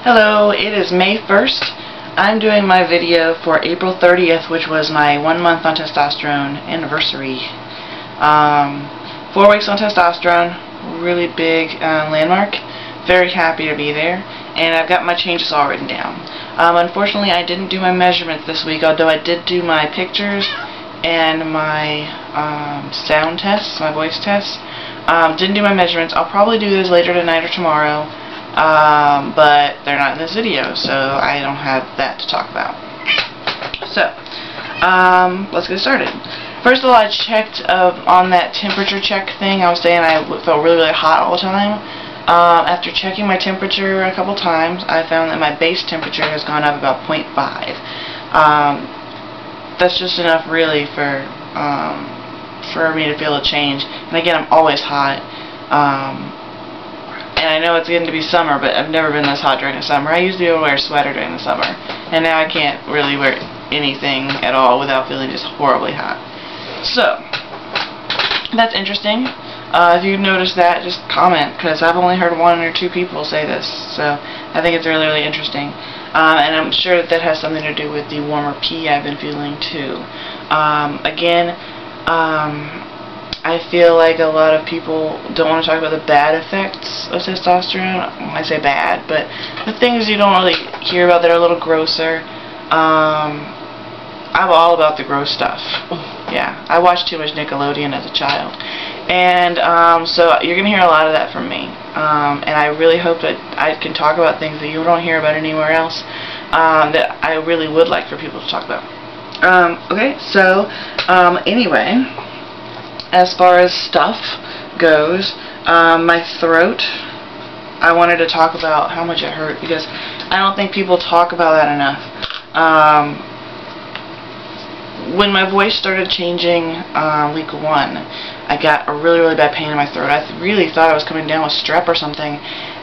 Hello, it is May 1st. I'm doing my video for April 30th, which was my 1 month on testosterone anniversary. 4 weeks on testosterone, really big landmark. Very happy to be there, and I've got my changes all written down. Unfortunately, I didn't do my measurements this week, although I did do my pictures and my sound tests, my voice tests. Didn't do my measurements. I'll probably do those later tonight or tomorrow. But they're not in this video, so I don't have that to talk about. So, let's get started. First of all, I checked on that temperature check thing. I was saying I felt really, really hot all the time. After checking my temperature a couple times, I found that my base temperature has gone up about 0.5. That's just enough, really, for me to feel a change. And again, I'm always hot. And I know it's going to be summer, but I've never been this hot during the summer. I used to be able to wear a sweater during the summer, and now I can't really wear anything at all without feeling just horribly hot. So, that's interesting. If you've noticed that, just comment, because I've only heard 1 or 2 people say this, so I think it's really, really interesting. And I'm sure that has something to do with the warmer pee I've been feeling, too. I feel like a lot of people don't want to talk about the bad effects of testosterone. I say bad, but the things you don't really hear about that are a little grosser. I'm all about the gross stuff. Yeah, I watched too much Nickelodeon as a child. And so you're going to hear a lot of that from me. And I really hope that I can talk about things that you don't hear about anywhere else that I really would like for people to talk about. Okay, so anyway, as far as stuff goes, my throat, I wanted to talk about how much it hurt, because I don't think people talk about that enough. When my voice started changing week 1, I got a really, really bad pain in my throat. I really thought I was coming down with strep or something,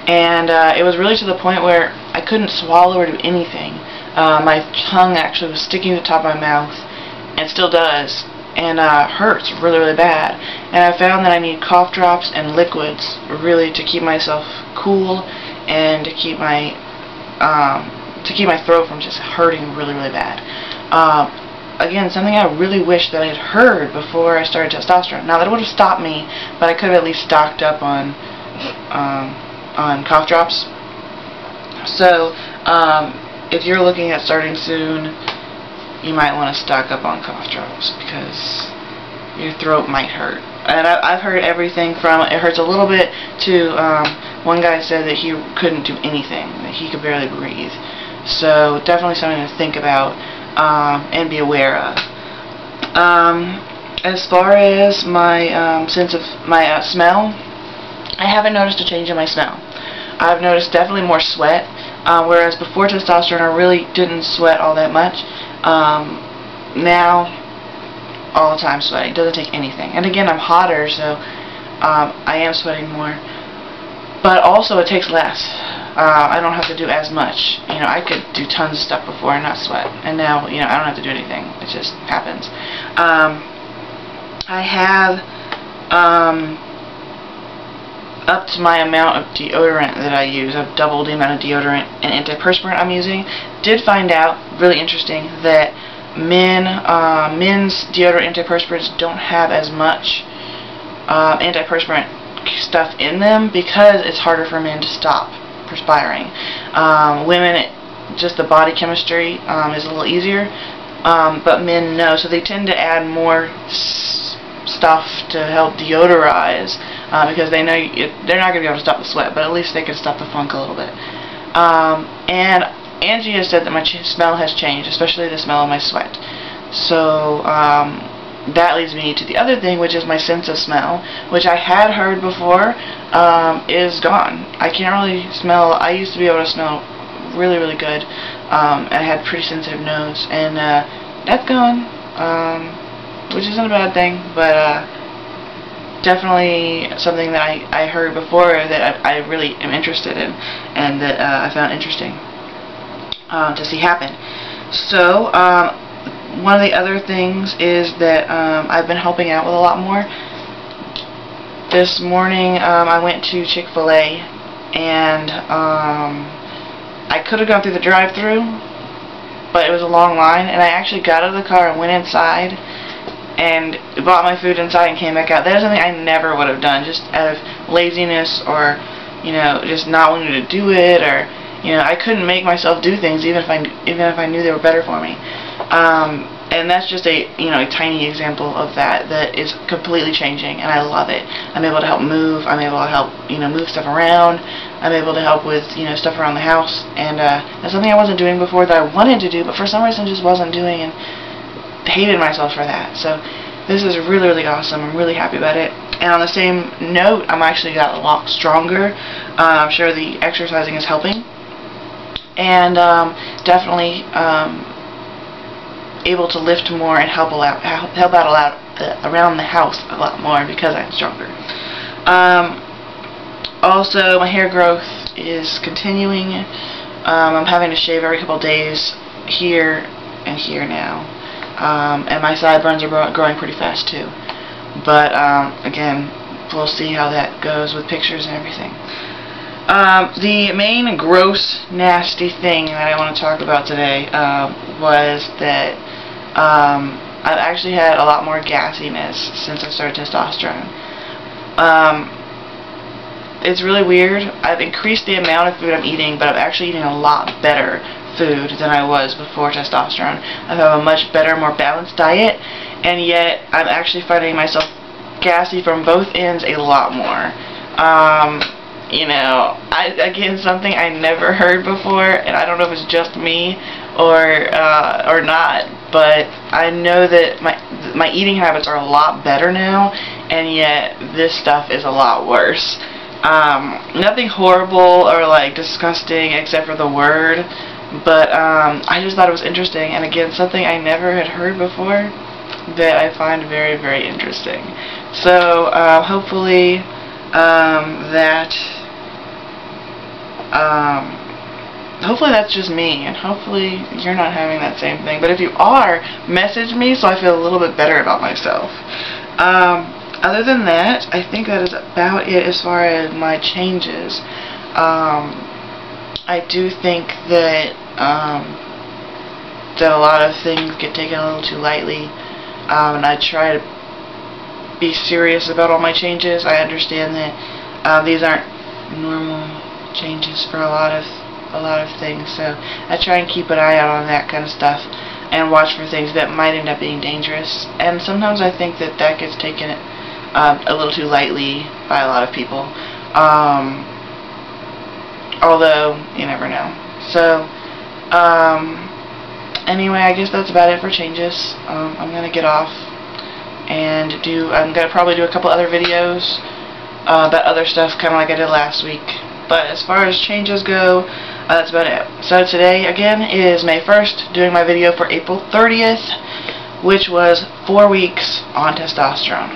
and it was really to the point where I couldn't swallow or do anything. My tongue actually was sticking to the top of my mouth, and still does, and hurts really, really bad. And I found that I need cough drops and liquids really to keep myself cool and to keep my throat from just hurting really, really bad. Again, something I really wish that I had heard before I started testosterone. Now, that would have stopped me, but I could have at least stocked up on cough drops. So, if you're looking at starting soon, you might want to stock up on cough drops, because your throat might hurt. And I've heard everything from it hurts a little bit to one guy said that he couldn't do anything, that he could barely breathe. So definitely something to think about and be aware of. As far as my sense of my smell, I haven't noticed a change in my smell. I've noticed definitely more sweat, whereas before testosterone I really didn't sweat all that much. Now, all the time sweating. Doesn't take anything. And again, I'm hotter, so I am sweating more. But also, it takes less. I don't have to do as much. You know, I could do tons of stuff before and not sweat. And now, you know, I don't have to do anything. It just happens. I have upped my amount of deodorant that I use. I've doubled the amount of deodorant and antiperspirant I'm using. Did find out, really interesting, that men's deodorant antiperspirants don't have as much antiperspirant stuff in them, because it's harder for men to stop perspiring. Women, just the body chemistry is a little easier, but men no, so they tend to add more stuff to help deodorize, because they know they're not going to be able to stop the sweat, but at least they can stop the funk a little bit. And Angie has said that my smell has changed, especially the smell of my sweat. So that leads me to the other thing, which is my sense of smell, which I had heard before is gone. I can't really smell. I used to be able to smell really, really good. I had a pretty sensitive nose, and that's gone, which isn't a bad thing, but definitely something that I heard before that I really am interested in, and that I found interesting to see happen. So, one of the other things is that I've been helping out with a lot more. This morning I went to Chick-fil-A, and I could have gone through the drive-thru, but it was a long line, and I actually got out of the car and went inside and bought my food inside and came back out. That is something I never would have done, just out of laziness or, you know, just not wanting to do it, or, you know, I couldn't make myself do things even if I knew they were better for me. And that's just a, you know, a tiny example of that is completely changing, and I love it. I'm able to help move. I'm able to help, you know, move stuff around. I'm able to help with, you know, stuff around the house, and that's something I wasn't doing before that I wanted to do, but for some reason just wasn't doing, and hated myself for that. So this is really, really awesome. I'm really happy about it. And on the same note, I'm actually got a lot stronger. I'm sure the exercising is helping, and definitely able to lift more and help out a lot around the house a lot more because I'm stronger. Also, my hair growth is continuing. I'm having to shave every couple days here and here now, and my sideburns are growing pretty fast too. But again, we'll see how that goes with pictures and everything. The main gross, nasty thing that I want to talk about today was that I've actually had a lot more gassiness since I started testosterone. It's really weird. I've increased the amount of food I'm eating, but I'm actually eating a lot better food than I was before testosterone. I have a much better, more balanced diet, and yet I'm actually finding myself gassy from both ends a lot more. You know, again, something I never heard before, and I don't know if it's just me or not, but I know that my eating habits are a lot better now, and yet this stuff is a lot worse. Nothing horrible or like disgusting except for the word, but I just thought it was interesting, and again, something I never had heard before that I find very, very interesting. So hopefully hopefully that's just me, and hopefully you're not having that same thing. But if you are, message me so I feel a little bit better about myself. Other than that, I think that is about it as far as my changes. I do think that that a lot of things get taken a little too lightly, and I try to be serious about all my changes. I understand that these aren't normal changes for a lot of things, so I try and keep an eye out on that kind of stuff and watch for things that might end up being dangerous. And sometimes I think that gets taken a little too lightly by a lot of people, although you never know. So anyway, I guess that's about it for changes. I'm gonna get off and I'm gonna probably do a couple other videos about other stuff, kind of like I did last week. But as far as changes go, that's about it. So today, again, is May 1st, doing my video for April 30th, which was 4 weeks on testosterone.